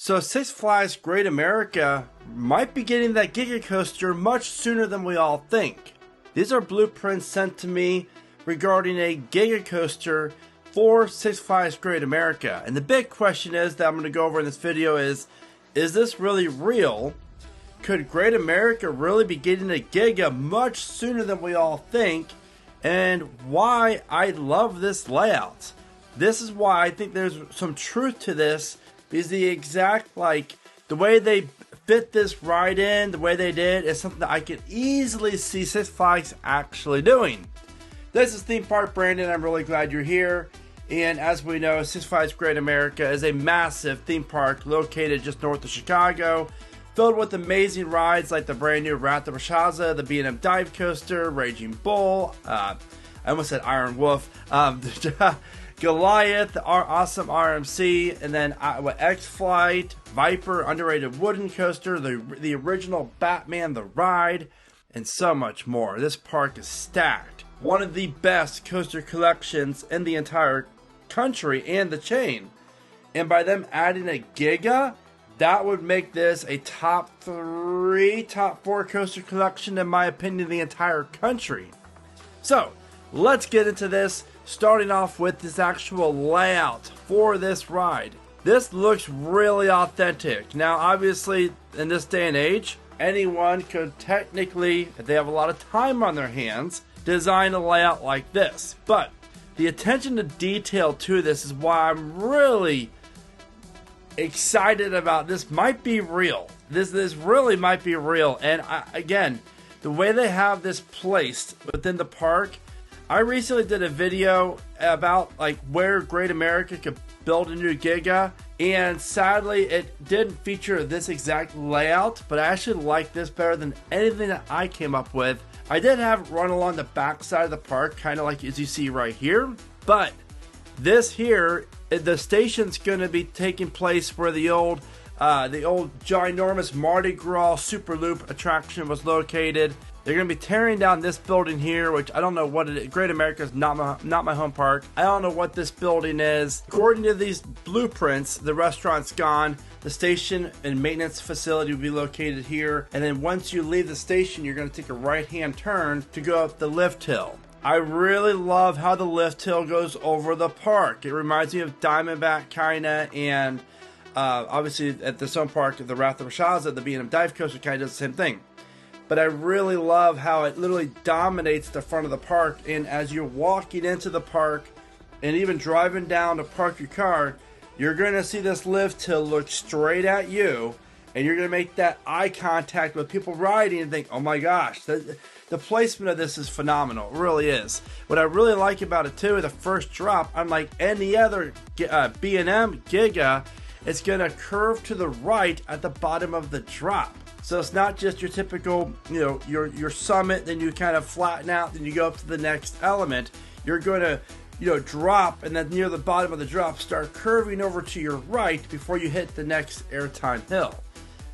So Six Flags Great America might be getting that Giga coaster much sooner than we all think. These are blueprints sent to me regarding a Giga coaster for Six Flags Great America. And the big question is that I'm going to go over in this video is this really real? Could Great America really be getting a Giga much sooner than we all think? And why I love this layout. This is why I think there's some truth to this. Is the exact, the way they fit this ride in, the way they did, is something that I could easily see Six Flags actually doing. This is Theme Park Brandon. I'm really glad you're here. And as we know, Six Flags Great America is a massive theme park located just north of Chicago, filled with amazing rides like the brand new Wrath of Rashaza, the B&M Dive Coaster, Raging Bull, I almost said Iron Wolf, Goliath, our awesome RMC, and then X-Flight, Viper, underrated wooden coaster, the original Batman the Ride, and so much more. This park is stacked. One of the best coaster collections in the entire country and the chain. And by them adding a Giga, that would make this a top 3, top 4 coaster collection in my opinion in the entire country. So, let's get into this. Starting off with this actual layout for this ride. This looks really authentic. Now obviously in this day and age, anyone could technically, if they have a lot of time on their hands, design a layout like this. But the attention to detail to this is why I'm really excited about this. Might be real. This really might be real. And again, the way they have this placed within the park, I recently did a video about where Great America could build a new Giga, and sadly it didn't feature this exact layout, but I actually like this better than anything that I came up with. I did have it run along the back side of the park, kind of like as you see right here, but this here, the station's going to be taking place where the old ginormous Mardi Gras Super Loop attraction was located. They're going to be tearing down this building here, which I don't know what it is. Great America is not my home park. I don't know what this building is. According to these blueprints, the restaurant's gone. The station and maintenance facility will be located here. And then once you leave the station, you're going to take a right-hand turn to go up the lift hill. I really love how the lift hill goes over the park. It reminds me of Diamondback kinda, and obviously at the Zone Park, the Wrath of Rashaza, the B&M Dive Coaster kind of does the same thing. But I really love how it literally dominates the front of the park, and as you're walking into the park and even driving down to park your car, you're going to see this lift hill look straight at you, and you're going to make that eye contact with people riding and think, oh my gosh, the placement of this is phenomenal. It really is. What I really like about it too, the first drop, unlike any other B&M Giga, it's going to curve to the right at the bottom of the drop. So it's not just your typical, your summit, then you kind of flatten out, then you go up to the next element. You're going to, drop, and then near the bottom of the drop, start curving over to your right before you hit the next airtime hill.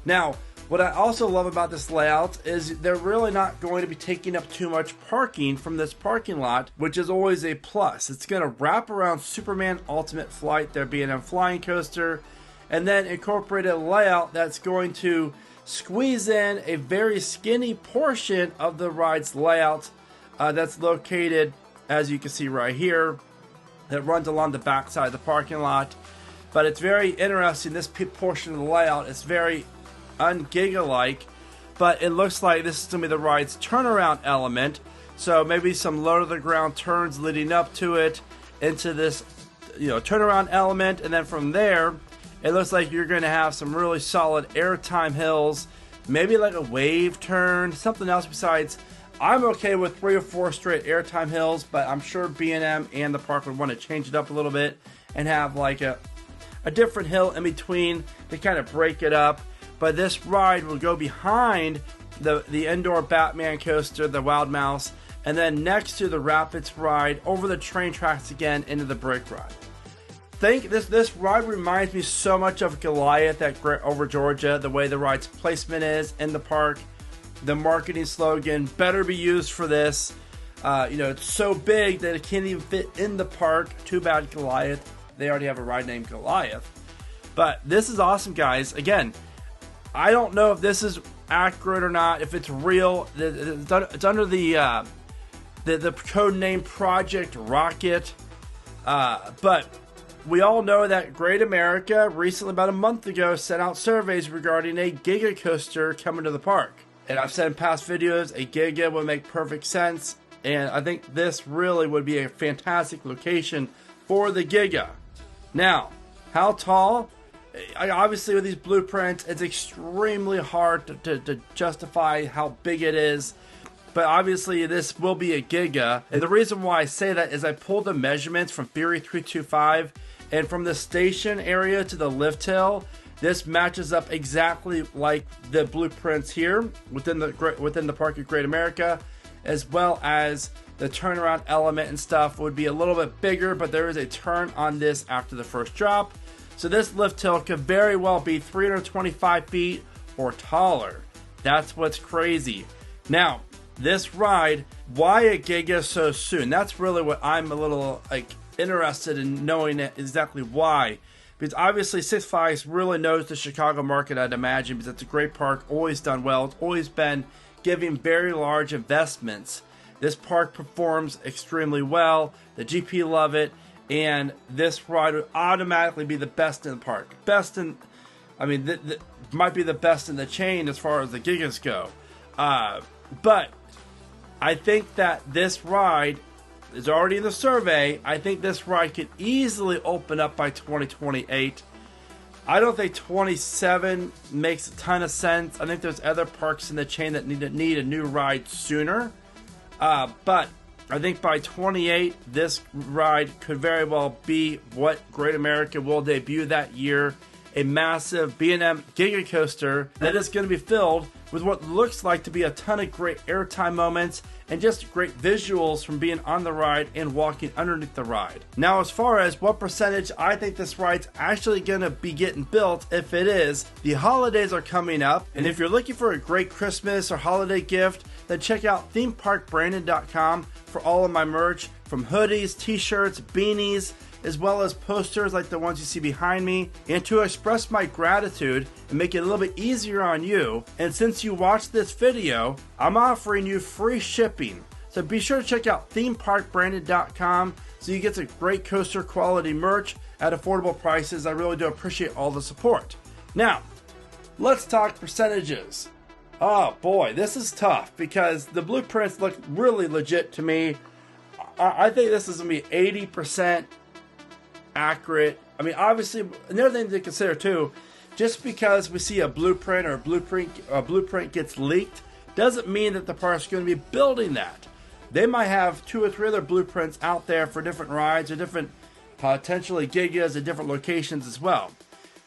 Now, what I also love about this layout is they're really not going to be taking up too much parking from this parking lot, which is always a plus. It's going to wrap around Superman Ultimate Flight, their B&M flying coaster, and then incorporate a layout that's going to squeeze in a very skinny portion of the ride's layout that's located, as you can see right here, that runs along the back side of the parking lot. But it's very interesting, this portion of the layout is very un-Giga-like, but it looks like this is going to be the ride's turnaround element, so maybe some low to the ground turns leading up to it into this turnaround element, and then from there it looks like you're going to have some really solid airtime hills, maybe like a wave turn, something else besides. I'm okay with 3 or 4 straight airtime hills, but I'm sure B&M and the park would want to change it up a little bit and have like a different hill in between to kind of break it up. But this ride will go behind the indoor Batman coaster, the Wild Mouse, and then next to the Rapids ride over the train tracks again into the brake ride. This ride reminds me so much of Goliath over Georgia, the way the ride's placement is in the park. The marketing slogan, better be used for this. It's so big that it can't even fit in the park. Too bad Goliath. They already have a ride named Goliath. But this is awesome, guys. Again, I don't know if this is accurate or not, if it's real. It's under the code name Project Rocket. But we all know that Great America recently, about a month ago, sent out surveys regarding a Giga coaster coming to the park. And I've said in past videos, a Giga would make perfect sense. And I think this really would be a fantastic location for the Giga. Now, how tall? Obviously, with these blueprints, it's extremely hard to justify how big it is. But obviously, this will be a Giga. And the reason why I say that is I pulled the measurements from Theory 325. And from the station area to the lift hill, this matches up exactly like the blueprints here within the Park of Great America, as well as the turnaround element and stuff would be a little bit bigger, but there is a turn on this after the first drop. So this lift hill could very well be 325 feet or taller. That's what's crazy. Now, this ride, why a Giga so soon? That's really what I'm a little interested in knowing exactly why. Because obviously Six Flags really knows the Chicago market, I'd imagine, because it's a great park, always done well. It's always been giving very large investments. This park performs extremely well. The GP love it. And this ride would automatically be the best in the park. Might be the best in the chain as far as the Gigas go. But I think that this ride is already in the survey. I think this ride could easily open up by 2028. I don't think 27 makes a ton of sense. I think there's other parks in the chain that need a new ride sooner. But I think by 28, this ride could very well be what Great America will debut that year. A massive B&M Giga coaster that is going to be filled with what looks like to be a ton of great airtime moments and just great visuals from being on the ride and walking underneath the ride. Now, as far as what percentage I think this ride's actually going to be getting built, if it is, the holidays are coming up, and if you're looking for a great Christmas or holiday gift, then check out themeparkbrandon.com for all of my merch, from hoodies, t-shirts, beanies, as well as posters like the ones you see behind me. And to express my gratitude and make it a little bit easier on you, and since you watched this video, I'm offering you free shipping. So be sure to check out themeparkbrandon.com so you get some great coaster quality merch at affordable prices. I really do appreciate all the support. Now, let's talk percentages. Oh boy, this is tough because the blueprints look really legit to me. I think this is going to be 80% accurate. I mean, obviously, another thing to consider too, just because we see a blueprint or a blueprint gets leaked, doesn't mean that the park's going to be building that. They might have 2 or 3 other blueprints out there for different rides or different potentially Gigas at different locations as well.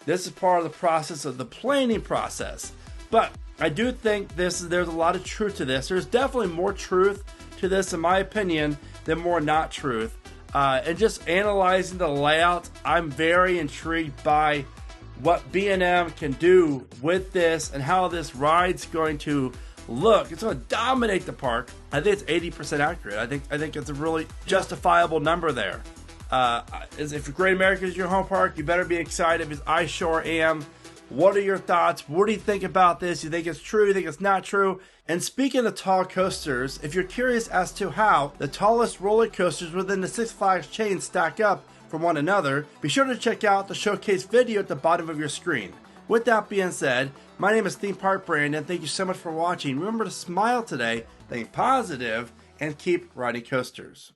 This is part of the process of the planning process. But I do think there's a lot of truth to this. There's definitely more truth to this, in my opinion, than more not truth. And just analyzing the layout, I'm very intrigued by what B&M can do with this and how this ride's going to look. It's going to dominate the park. I think it's 80% accurate. I think it's a really justifiable number there. If Great America is your home park, you better be excited, because I sure am. What are your thoughts? What do you think about this? You think it's true? You think it's not true? And speaking of tall coasters, if you're curious as to how the tallest roller coasters within the Six Flags chain stack up from one another, be sure to check out the showcase video at the bottom of your screen. With that being said, my name is Theme Park Brandon. Thank you so much for watching. Remember to smile today, think positive, and keep riding coasters.